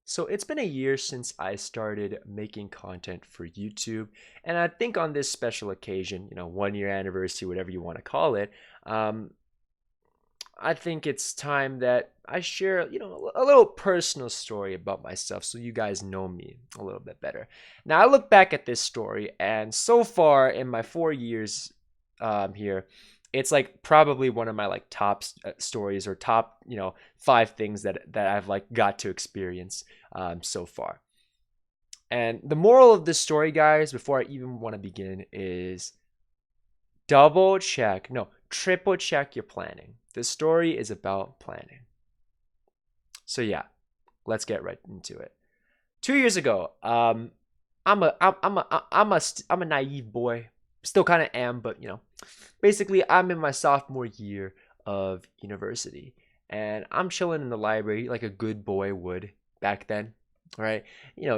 So it's been a year since I started making content for YouTube, and I think on this special occasion, 1 year anniversary, whatever you want to call it, um, I think it's time that I share, a little personal story about myself so you guys know me a little bit better. Now, I look back at this story, and so far in my 4 years here, it's like probably one of my like top stories or top, five things that I've like got to experience so far. And the moral of this story, guys, before I even want to begin, is double check, no, triple check your planning. This story is about planning. So yeah, let's get right into it. 2 years ago, I'm a naive boy. Still kind of am, but basically I'm in my sophomore year of university, and I'm chilling in the library like a good boy would back then, right?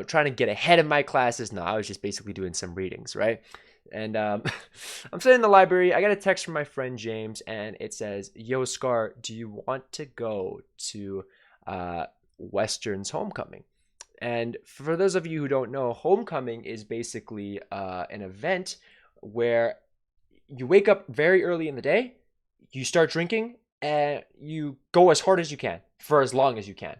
Trying to get ahead of my classes. No, I was just basically doing some readings, right? And I'm sitting in the library. I got a text from my friend James, and it says, "Yo, Scar, do you want to go to Western's homecoming?" And for those of you who don't know, homecoming is basically an event where you wake up very early in the day, you start drinking, and you go as hard as you can for as long as you can,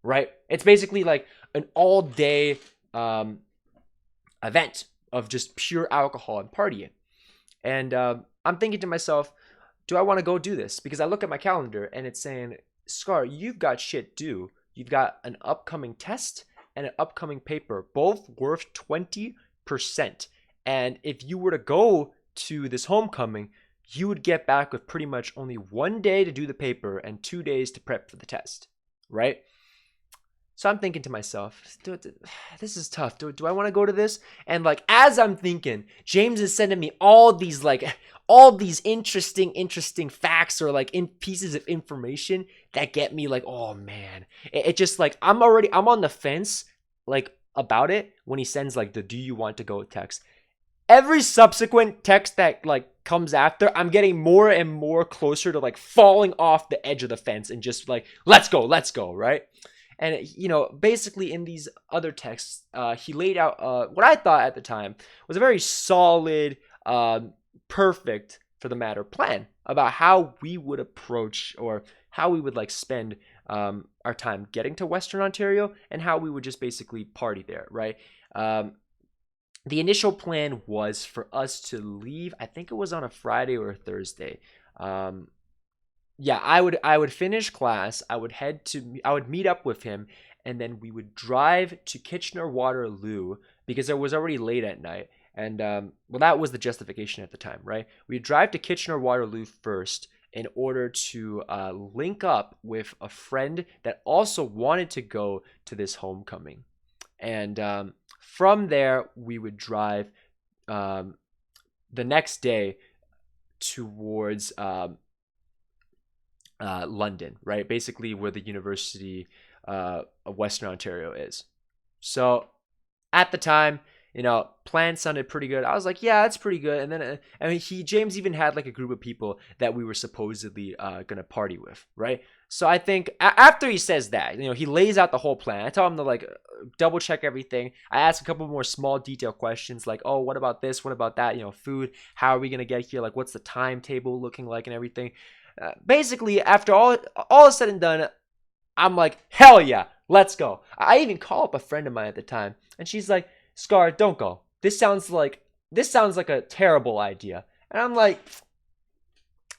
right? It's basically like an all day event of just pure alcohol and partying. And I'm thinking to myself, do I want to go do this? Because I look at my calendar and it's saying, Scar, you've got shit due. You've got an upcoming test and an upcoming paper, both worth 20%. And if you were to go to this homecoming, you would get back with pretty much only 1 day to do the paper and 2 days to prep for the test, right? So I'm thinking to myself, this is tough. Do I want to go to this? And like as I'm thinking, James is sending me all these interesting facts or like in pieces of information that get me like, oh man. It just like I'm on the fence like about it when he sends like the "do you want to go" text. Every subsequent text that like comes after, I'm getting more and more closer to like falling off the edge of the fence and just like, let's go, right? And basically in these other texts, he laid out what I thought at the time was a very solid, perfect for the matter plan about how we would approach or how we would like spend our time getting to Western Ontario and how we would just basically party there, right? The initial plan was for us to leave. I think it was on a Friday or a Thursday. Yeah, I would finish class. I would meet up with him, and then we would drive to Kitchener Waterloo because it was already late at night. And well, that was the justification at the time, right? We'd drive to Kitchener Waterloo first in order to link up with a friend that also wanted to go to this homecoming. And from there, we would drive um, the next day towards London, right? Basically, where the University of Western Ontario is. So at the time, plan sounded pretty good. I was like, yeah, that's pretty good. And then, I mean, James even had like a group of people that we were supposedly gonna party with, right? So I think after he says that, he lays out the whole plan. I tell him to like double check everything. I ask a couple more small detail questions like, oh, what about this? What about that? Food. How are we gonna get here? Like, what's the timetable looking like and everything? Basically, after all is said and done, I'm like, hell yeah, let's go. I even call up a friend of mine at the time, and she's like, Scar, don't go. This sounds like a terrible idea. And I'm like,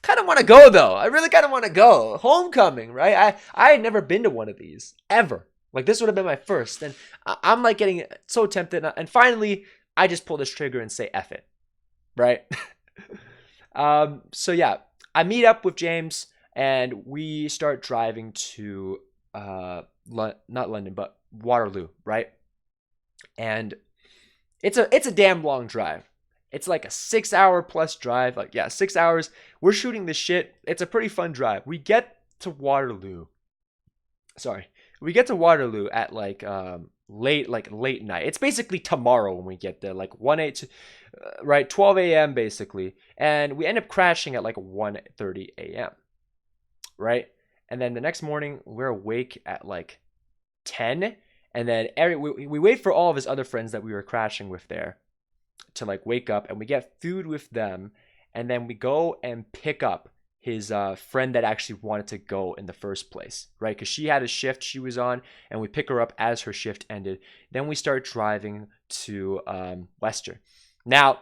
kind of want to go though. I really kind of want to go. Homecoming, right? I had never been to one of these ever. Like this would have been my first, and I'm like getting so tempted. And finally, I just pull this trigger and say F it, right? So yeah, I meet up with James and we start driving to not London but Waterloo, right? And it's a damn long drive. It's like a 6 hour plus drive. Like, yeah, 6 hours. We're shooting this shit. It's a pretty fun drive. We get to Waterloo. Sorry. We get to Waterloo at like late night. It's basically tomorrow when we get there, like 1 8 right, 12 a.m. basically. And we end up crashing at like 1:30 a.m. right? And then the next morning we're awake at like 10, And then we wait for all of his other friends that we were crashing with there to like wake up, and we get food with them, and then we go and pick up his friend that actually wanted to go in the first place, right? Because she had a shift she was on, and we pick her up as her shift ended. Then we start driving to Western. Now,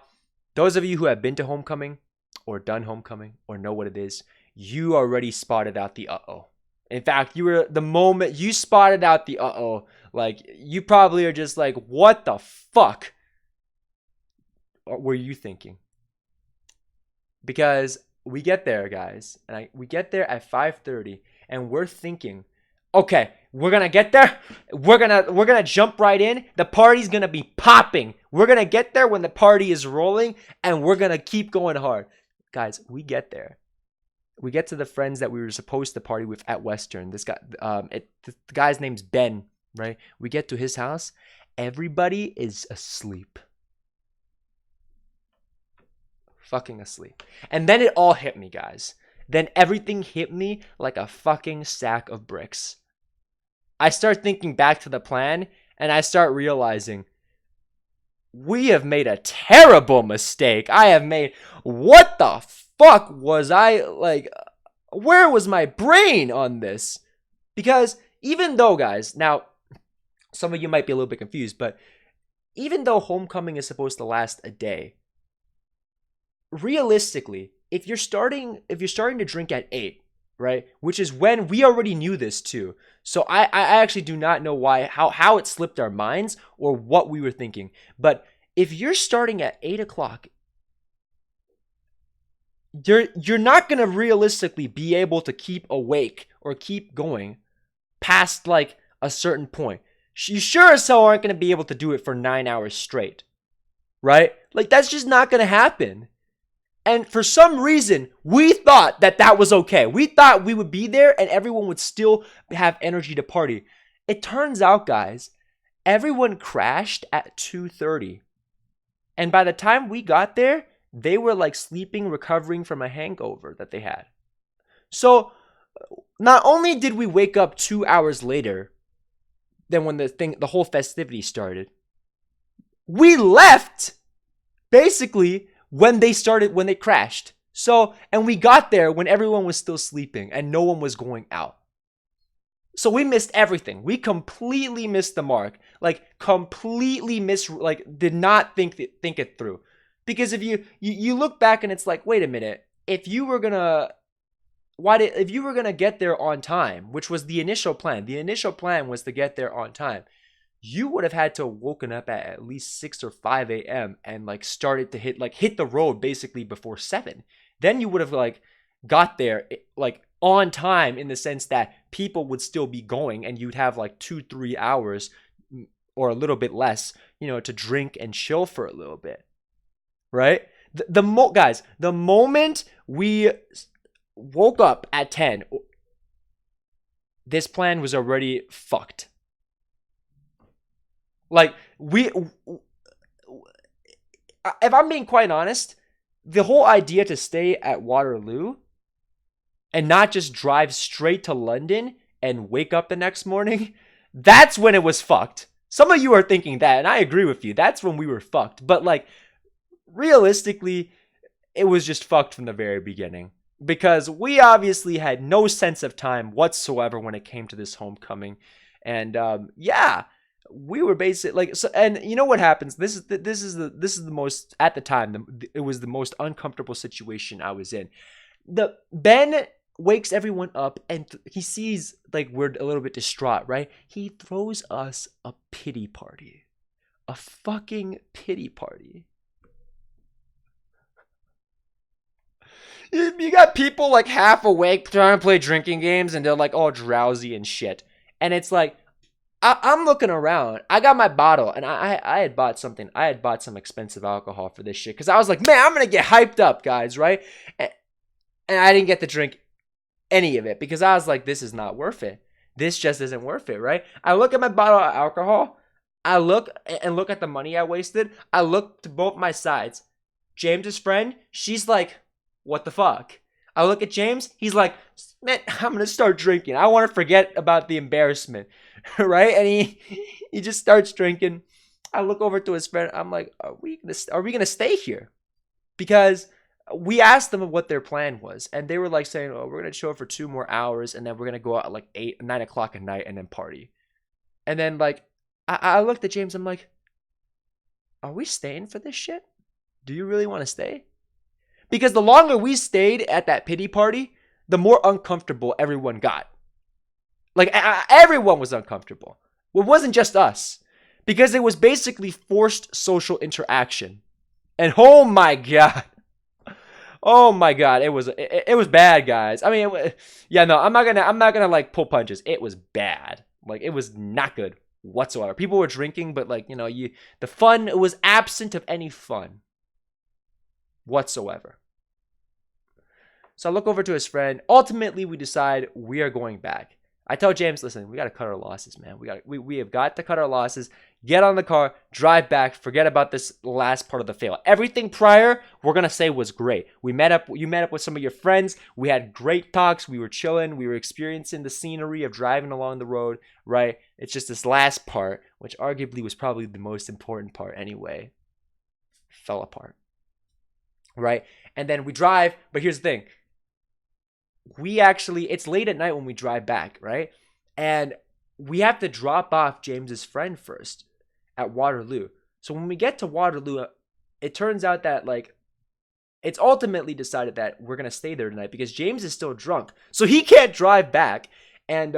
those of you who have been to homecoming or done homecoming or know what it is, you already spotted out the uh-oh. In fact, you were the moment you spotted out the uh-oh, like you probably are just like, what the fuck were you thinking? Because we get there, guys, and we get there at 5:30, and we're thinking, okay, we're gonna get there, we're gonna jump right in, the party's gonna be popping, we're gonna get there when the party is rolling, and we're gonna keep going hard. Guys, we get there, we get to the friends that we were supposed to party with at Western. This guy, the guy's name's Ben, right? We get to his house, everybody is asleep. Fucking asleep. And then it all hit me, guys. Then everything hit me like a fucking sack of bricks. I start thinking back to the plan, and I start realizing we have made a terrible mistake. What the fuck was I like? Where was my brain on this? Because even though, guys, now some of you might be a little bit confused, but even though homecoming is supposed to last a day, realistically, if you're starting to drink at 8, right, which is when we already knew this too, so I actually do not know how it slipped our minds or what we were thinking, but if you're starting at 8 o'clock, you're not gonna realistically be able to keep awake or keep going past like a certain point. You sure as hell aren't gonna be able to do it for 9 hours straight, right? Like that's just not gonna happen. And for some reason, we thought that was okay. We thought we would be there and everyone would still have energy to party. It turns out, guys, everyone crashed at 2:30. And by the time we got there, they were like sleeping, recovering from a hangover that they had. So not only did we wake up 2 hours later than when the whole festivity started, we left basically when they crashed. So, and we got there when everyone was still sleeping and no one was going out. So we missed everything. We completely missed the mark. Like completely did not think it through. Because if you look back and it's like, wait a minute, if you were gonna get there on time, which was the initial plan was to get there on time, you would have had to have woken up at least 6 or 5 a.m. and like started to hit the road basically before 7. Then you would have like got there like on time in the sense that people would still be going and you'd have like 2-3 hours or a little bit less, to drink and chill for a little bit, right? Guys, the moment we woke up at 10, this plan was already fucked. Like, if I'm being quite honest, the whole idea to stay at Waterloo and not just drive straight to London and wake up the next morning, that's when it was fucked. Some of you are thinking that, and I agree with you. That's when we were fucked. But, like, realistically, it was just fucked from the very beginning. Because we obviously had no sense of time whatsoever when it came to this homecoming. And, yeah. We were basically like, so, and you know what happens? This is the most, at the time, it was the most uncomfortable situation I was in. Ben wakes everyone up and he sees like we're a little bit distraught, right? He throws us a pity party, a fucking pity party. You got people like half awake trying to play drinking games and they're like all drowsy and shit, and it's like. I'm looking around. I got my bottle, and I had bought something. I had bought some expensive alcohol for this shit because I was like, man, I'm gonna get hyped up, guys, right? And I didn't get to drink any of it because I was like, this is not worth it. This just isn't worth it, right? I look at my bottle of alcohol. I look at the money I wasted. I look to both my sides. James's friend, she's like, what the fuck? I look at James. He's like, man, I'm gonna start drinking. I want to forget about the embarrassment, right? And he just starts drinking. I look over to his friend. I'm like, are we gonna stay here? Because we asked them what their plan was, and they were like saying, "Oh, we're gonna chill for 2 more hours, and then we're gonna go out at like 8, 9 o'clock at night, and then party." And then like, I looked at James. I'm like, "Are we staying for this shit? Do you really want to stay?" Because the longer we stayed at that pity party, the more uncomfortable everyone got. Like everyone was uncomfortable. It wasn't just us, because it was basically forced social interaction. And oh my god. Oh my god, it was bad, guys. I mean, yeah, no, I'm not gonna like pull punches. It was bad. Like it was not good whatsoever. People were drinking, but like the fun was absent of any fun whatsoever. So I look over to his friend. Ultimately, we decide we are going back. I tell James, listen, we got to cut our losses, man. We have got to cut our losses. Get on the car, drive back, forget about this last part of the fail. Everything prior, we're going to say was great. You met up with some of your friends. We had great talks. We were chilling. We were experiencing the scenery of driving along the road, right? It's just this last part, which arguably was probably the most important part anyway, fell apart, right? And then we drive, but here's the thing. It's late at night when we drive back, right? And we have to drop off James's friend first at Waterloo. So when we get to Waterloo, it turns out that like it's ultimately decided that we're gonna stay there tonight because James is still drunk, so he can't drive back, and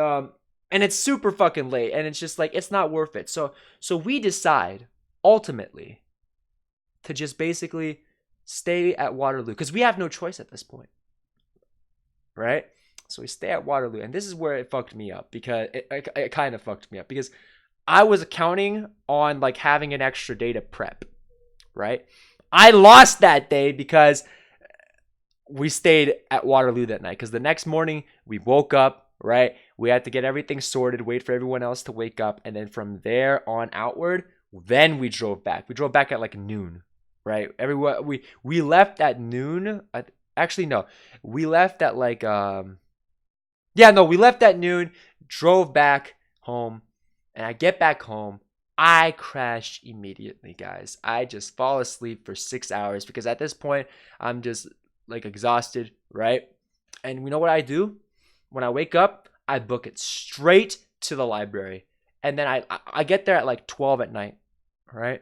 it's super fucking late, and it's just like it's not worth it. So we decide ultimately to just basically stay at Waterloo because we have no choice at this point. Right? So we stay at Waterloo, and this is where it fucked me up because it kind of fucked me up because I was counting on like having an extra day to prep, right? I lost that day because we stayed at Waterloo that night because the next morning we woke up, right? We had to get everything sorted, wait for everyone else to wake up, and then from there on outward, then we drove back. We drove back at like noon, right? Everyone we left at noon. Actually, no. We left at like we left at noon, drove back home, and I get back home. I crash immediately, guys. I just fall asleep for 6 hours because at this point I'm just like exhausted, right? And you know what I do? When I wake up, I book it straight to the library. And then I get there at like 12 at night, right?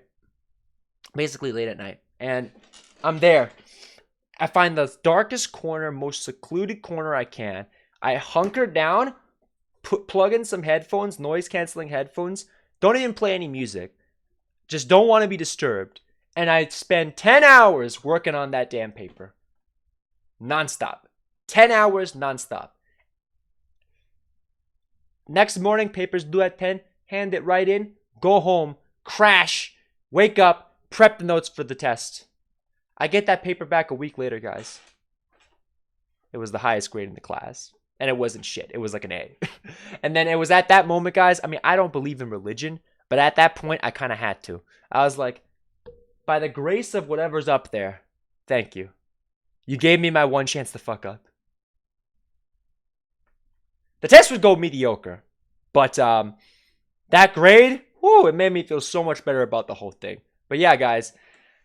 Basically late at night. And I'm there. I find the darkest corner, most secluded corner I can. I hunker down, plug in some headphones, noise-canceling headphones. Don't even play any music. Just don't want to be disturbed. And I spend 10 hours working on that damn paper. Nonstop. 10 hours nonstop. Next morning, paper's due at 10. Hand it right in. Go home. Crash. Wake up. Prep the notes for the test. I get that paper back a week later, guys. It was the highest grade in the class. And it wasn't shit. It was like an A. And then it was at that moment, guys. I mean, I don't believe in religion. But at that point, I kind of had to. I was like, by the grace of whatever's up there, thank you. You gave me my one chance to fuck up. The test would go mediocre. But that grade, it made me feel so much better about the whole thing. But yeah, guys.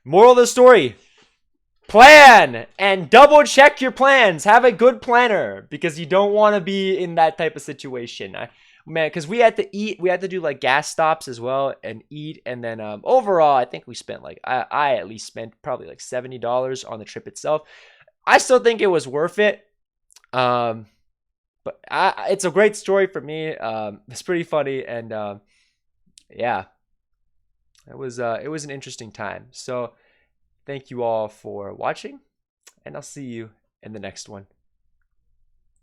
Moral of the story. Plan and double check your plans. Have a good planner because you don't want to be in that type of situation. Because we had to eat, we had to do like gas stops as well and eat, and then overall, I think we spent like I at least spent probably like $70 on the trip itself. I still think it was worth it. But it's a great story for me. It's pretty funny, and yeah, it was an interesting time. So. Thank you all for watching, and I'll see you in the next one.